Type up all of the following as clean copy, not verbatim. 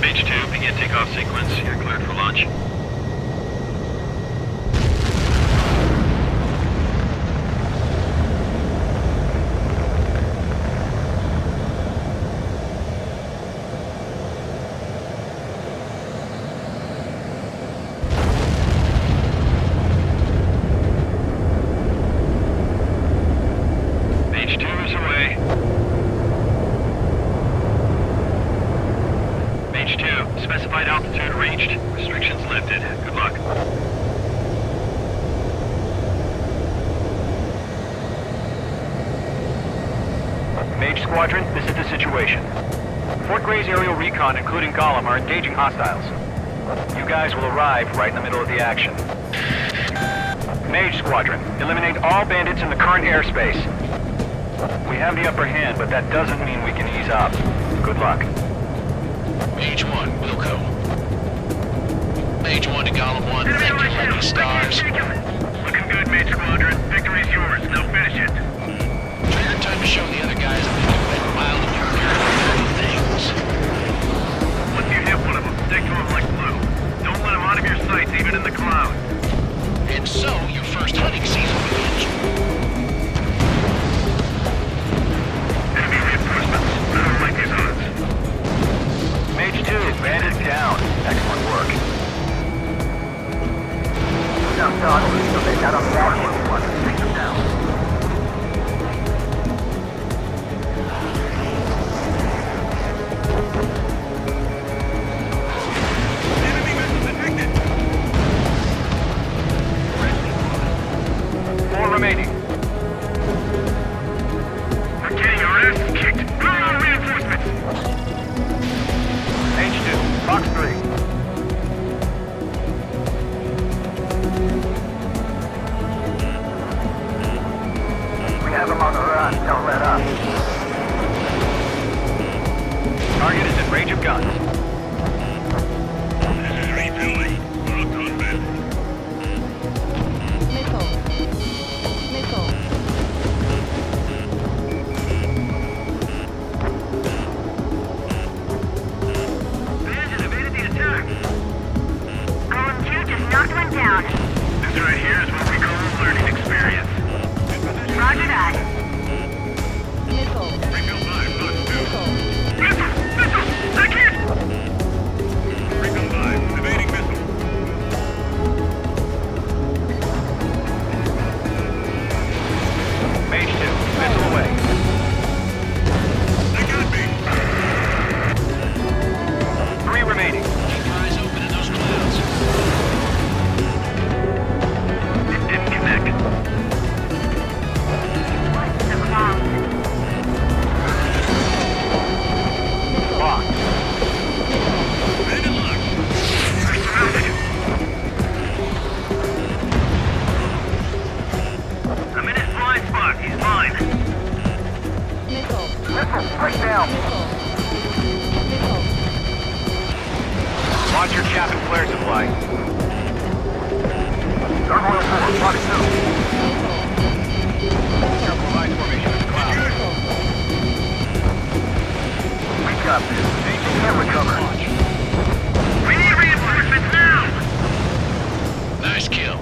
Page 2, begin takeoff sequence. You're cleared for launch. Page 2 is away. Page 2, specified altitude reached. Restrictions lifted. Good luck. Mage Squadron, this is the situation. Fort Gray's aerial recon, including Gollum, are engaging hostiles. You guys will arrive right in the middle of the action. Mage Squadron, eliminate all bandits in the current airspace. We have the upper hand, but that doesn't mean we can ease up. Good luck. Mage 1, Wilco. Mage 1 to Gollum 1, thank you, lucky stars. Looking good, Mage Squadron. Victory's yours. Now finish it. Trigger time to show the other guys that we can win wild and dirty things. Once you hit one of them, stick to them like glue. Don't let them out of your sights, even in the cloud. And so, your first hunting season begins. Enemy reinforcements. I don't like these odds. Mage 2, bandit down. Excellent work. Take them down. Enemy missile detected. 4 remaining. We're getting our asses kicked. Bring on reinforcements. Mage 2, box 3. We have them on the run. Don't let up. Target is in range of guns. This is refueling. We're up to unbend. Missile. Missile. Bandit evaded the attack. Golem 2 just knocked one down. This right here is what we call a learning experience. Roger that. Missile. Refill 5, box 2. Missile. Missile! Missile! I can't! Refill 5, evading missile. Mage 2, missile away. They got me! 3 remaining. Keep your eyes open in those clouds. It didn't connect. The cloud. Locked. Bandit locked. We're surrounded. I'm in his blind spot. He's mine. Missile. Missile, straight down. Missile. Missile. Launch your cap and flare supply. Gargoyle 4, box 2. Careful line formation in the cloud. We got this. Mage can recover. We need reinforcements now! Nice kill.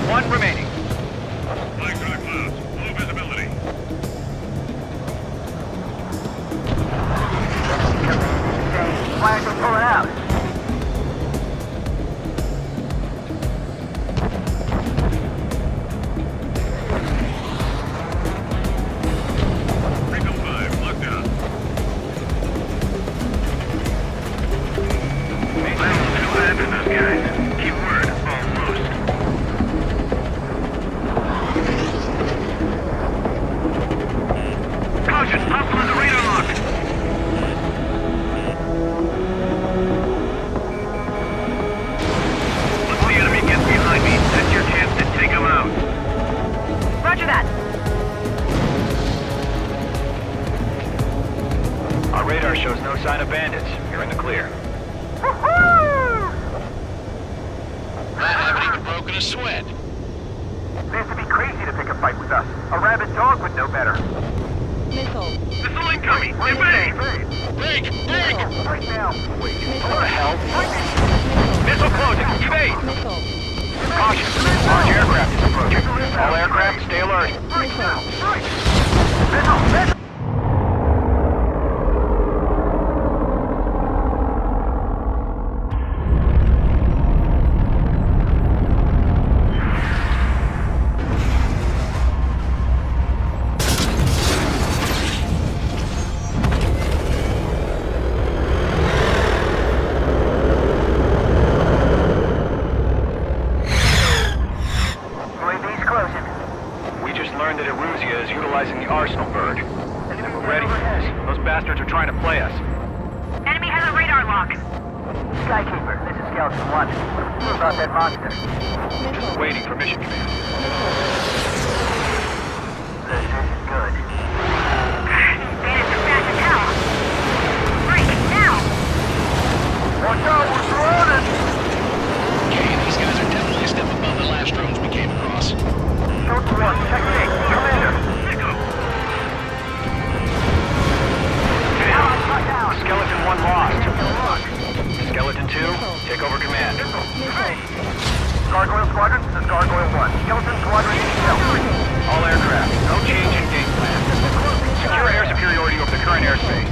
1 remaining. Flying through the clouds. Low visibility. Flags are pulling out. Refill 5, locked down. I don't know what happened to those guys. Keep word, almost. Caution, hostile on the radar lock. Once the enemy gets behind me, that's your chance to take him out. Roger that. Our radar shows no sign of bandits. You're in the clear. I haven't even broken a sweat. They have to be crazy to pick a fight with us. A rabid dog would know better. Missile. Missile incoming! Evade! Great! Dig! Dig! Right now. What the hell? Missile closing! Evade! Caution! Large aircraft is approaching. All aircraft, stay alert. Right now. Right. Missile. Utilizing the Arsenal bird. And we're ready for this. Those bastards are trying to play us. Enemy has a radar lock. Skykeeper, this is Skeleton 1. What about that monster? Just waiting for mission command. This is good. Bandits are fast as hell. Break, now! Watch out, we're surrounded! Okay, these guys are definitely a step above the last drones we came across. Skeleton 1, checkmate. Commander. Skeleton 1 lost. Skeleton 2, take over command. Gargoyle Squadron, this is Gargoyle 1. Skeleton Squadron, help. All aircraft, no change in game plan. Secure air superiority over the current airspace.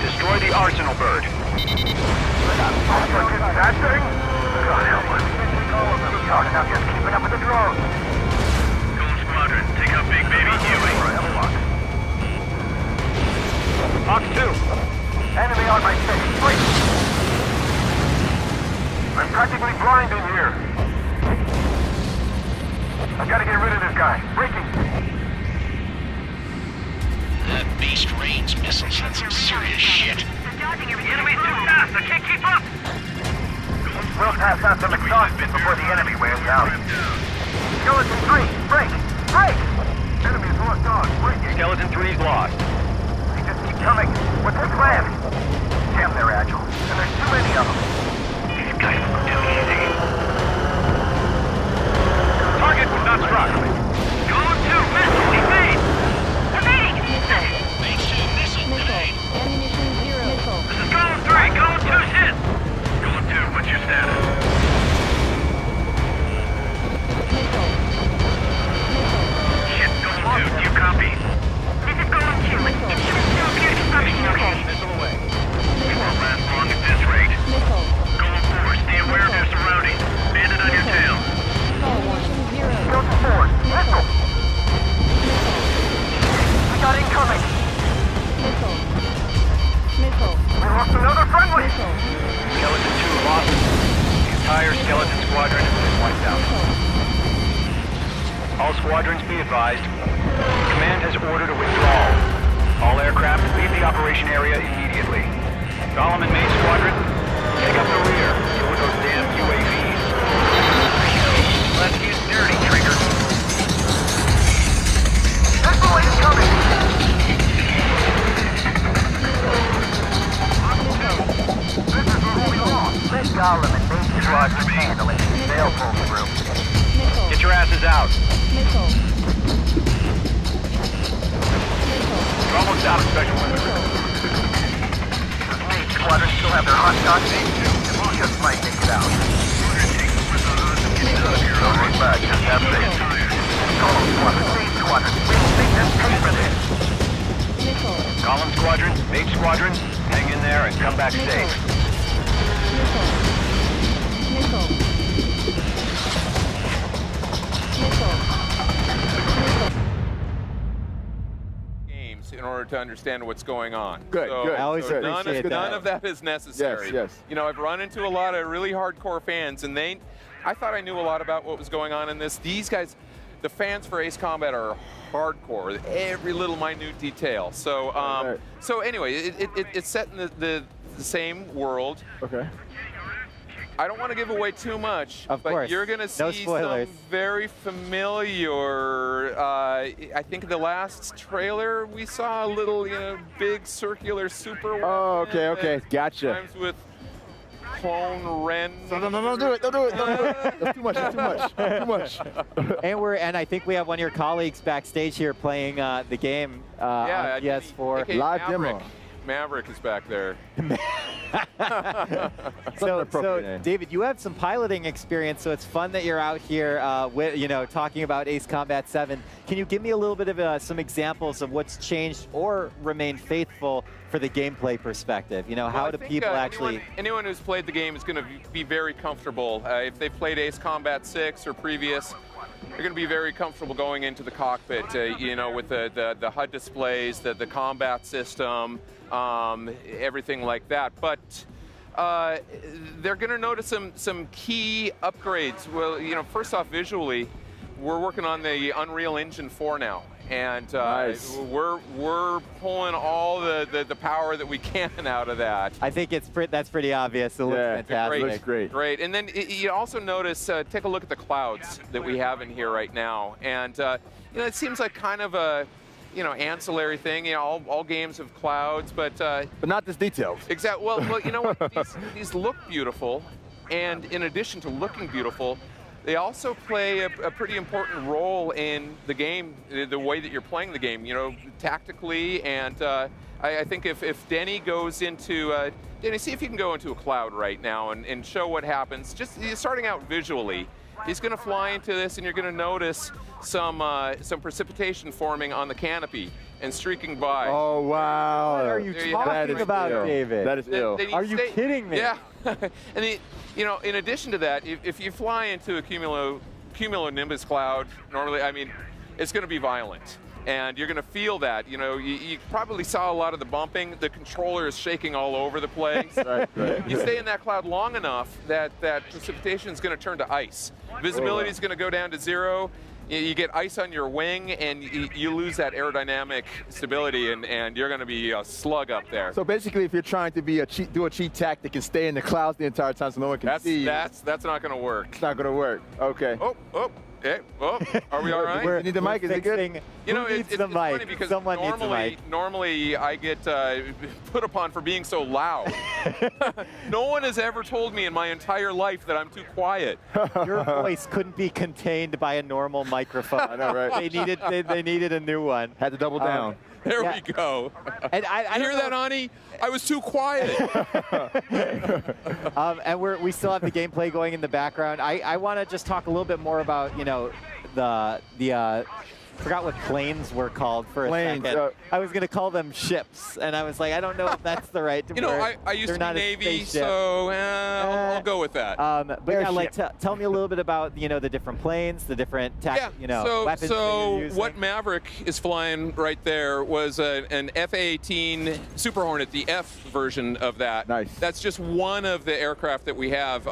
Destroy the Arsenal bird. That thing? God help us. God, now just keeping up with the drones. Gold Squadron, take out Big Baby Huey. Hawk 2. Enemy on my 6. Wait. I'm practically blind in here. I've got to get rid of this guy. Breaking. That beast range missiles had some serious shit. They're dodging everything. The enemy's too fast, I can't keep up! We'll pass out some exhaustion before the enemy wears out. Skeleton 3, break! Break! Enemy's lost dog, breaking. Skeleton 3's lost. They just keep coming. What's their plan? Damn, they're agile. And there's too many of them. These guys look too easy. Target was not struck. Golem 2, missile, evade! Evading! Phase 2 missile grenade. Ammunition 0. Missile. This is Golem 3, Golem 2's hit! Golem 2, what's your status? Missile. Shit, Golem 2, do you copy? This is Golem 2. It should still appear to be functioning okay. Missile away. We won't last long at this rate. Missile. Golem 4, stay aware of your surroundings. Bandit on your tail. Ammunition 0. Skeleton 4, missile! We got incoming! Missile. Missile. We lost another friendly! Missile. Skeleton 2 lost. The entire Skeleton Squadron has been wiped out. All squadrons be advised. Command has ordered a withdrawal. All aircraft leave the operation area immediately. Golem and Main Squadron, take up the rear. Deal with those damn UAVs. Let's get dirty, Trigger. Missile incoming! This is where we lost. Let Golem and Main Squadron handle it. They'll pull through. Missile. Get your asses out. Missile. You're almost out of special weapons. Main Squadron still have their hot shots. We just might make it out. Don't look back, just have faith. Golem Squadron, Main Squadron, we will make them pay for this. Missile. Golem Squadron, Main Squadron, hang in there and come back safe. Missile. Missile. Missile. Games in order to understand what's going on. Good, good. I always appreciate none that. of that is necessary. Yes, yes. You know, I've run into a lot of really hardcore fans, and I thought I knew a lot about what was going on in this. These guys, the fans for Ace Combat are hardcore, every little minute detail. So, Right. so anyway, it's set in the same world. Okay. I don't want to give away too much, Of but course. you're going to No see spoilers. some very familiar. I think the last trailer we saw a little, big circular super. Oh, weapon okay, okay. at Gotcha. Times with clone Ren. No, don't do it. Don't do it. Don't do it. That's too much. That's too much. Too much. And I think we have one of your colleagues backstage here playing the game on Yeah, PS4. AKA Live Maverick. demo. Maverick is back there. So David, you have some piloting experience, so it's fun that you're out here, talking about Ace Combat 7. Can you give me a little bit of some examples of what's changed or remained faithful for the gameplay perspective? You know, how do people actually... Anyone who's played the game is going to be very comfortable. If they've played Ace Combat 6 or previous, they're going to be very comfortable going into the cockpit, with the HUD displays, the combat system, everything like that. But they're going to notice some key upgrades. Well, first off, visually, we're working on the Unreal Engine 4 now. And nice. we're pulling all the power that we can out of that. I think that's pretty obvious. It looks fantastic. Great. Looks great. Great. And then you also notice, take a look at the clouds that we have in here right now. And it seems like kind of a ancillary thing. All games have clouds, but not this detailed. Exactly. Well, you know what? These look beautiful, and in addition to looking beautiful, they also play a pretty important role in the game, the way that you're playing the game, tactically. And I think if Denny goes into, Denny, see if you can go into a cloud right now and show what happens. Just starting out visually, he's going to fly into this, and you're going to notice some precipitation forming on the canopy and streaking by. Oh, wow. What are you talking about, David? That is ill. Are you kidding me? Yeah. And in addition to that, if you fly into a cumulonimbus cloud, normally, it's going to be violent. And you're going to feel that. You probably saw a lot of the bumping. The controller is shaking all over the place. Right. You stay in that cloud long enough that precipitation is going to turn to ice. Visibility is going to go down to 0. You get ice on your wing, and you lose that aerodynamic stability, and you're going to be a slug up there. So basically, if you're trying to do a cheat tactic and stay in the clouds the entire time so no one can see you, that's not going to work. It's not going to work. Okay. Hey, are we all right? You need the mic? Is it good? It's funny because normally I get put upon for being so loud. No one has ever told me in my entire life that I'm too quiet. Your voice couldn't be contained by a normal microphone. I know, right? They needed a new one. Had to double down. There we go. And I hear that, Ani? I was too quiet. And we still have the gameplay going in the background. I want to just talk a little bit more about the forgot what planes were called for a second. I was going to call them ships, and I was like, I don't know if that's the right word. I used to be Navy, so I'll go with that. But tell me a little bit about the different planes, the different weapons. So what Maverick is flying right there was an F/A-18 Super Hornet, the F version of that. Nice. That's just one of the aircraft that we have.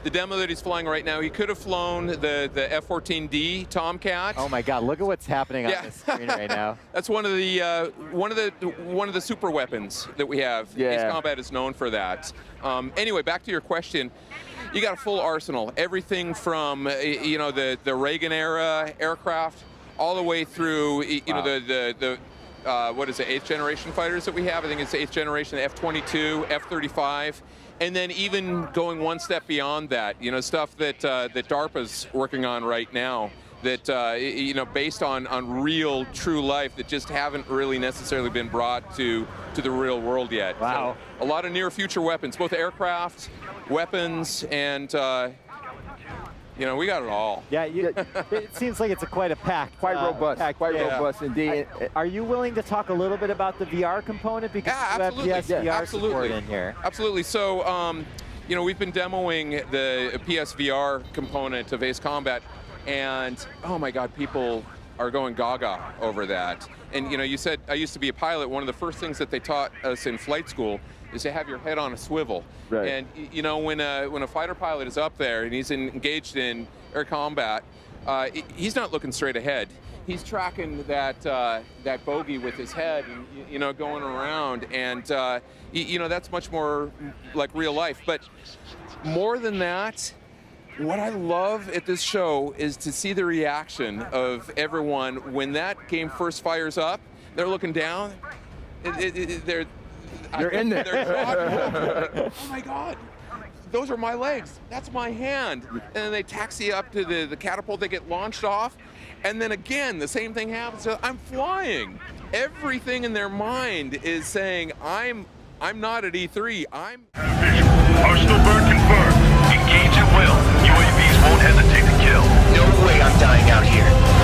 The demo that he's flying right now, he could have flown the F-14D Tomcat. Oh my God! Look at what's happening on the screen right now. That's one of the super weapons that we have. Yeah. Ace Combat is known for that. Anyway, back to your question. You got a full arsenal. Everything from the Reagan era aircraft all the way through the what is it, 8th generation fighters that we have. I think it's the 8th generation, the F-22, F-35. And then even going one step beyond that, stuff that DARPA's working on right now, that based on real, true life, that just haven't really necessarily been brought to the real world yet. Wow. So a lot of near future weapons, both aircraft, weapons, and we got it all. Yeah, it seems like it's quite a pack. Quite robust. Quite robust indeed. Are you willing to talk a little bit about the VR component? Because you have PSVR support in here. Absolutely. So, we've been demoing the PSVR component of Ace Combat, and oh my God, people are going gaga over that. And you said I used to be a pilot. One of the first things that they taught us in flight school is to have your head on a swivel. Right. And when a fighter pilot is up there and he's engaged in air combat, he's not looking straight ahead. He's tracking that bogey with his head, and going around, and that's much more like real life. But more than that, what I love at this show is to see the reaction of everyone when that game first fires up. They're looking down. They're You're in there. They're oh my God. those are my legs. That's my hand. And then they taxi up to the catapult. They get launched off. And then again, the same thing happens. So I'm flying. Everything in their mind is saying, I'm not at E3. I'm. Visual. Hostile burn confirmed. Engage at will. UAVs won't hesitate to kill. No way I'm dying out here.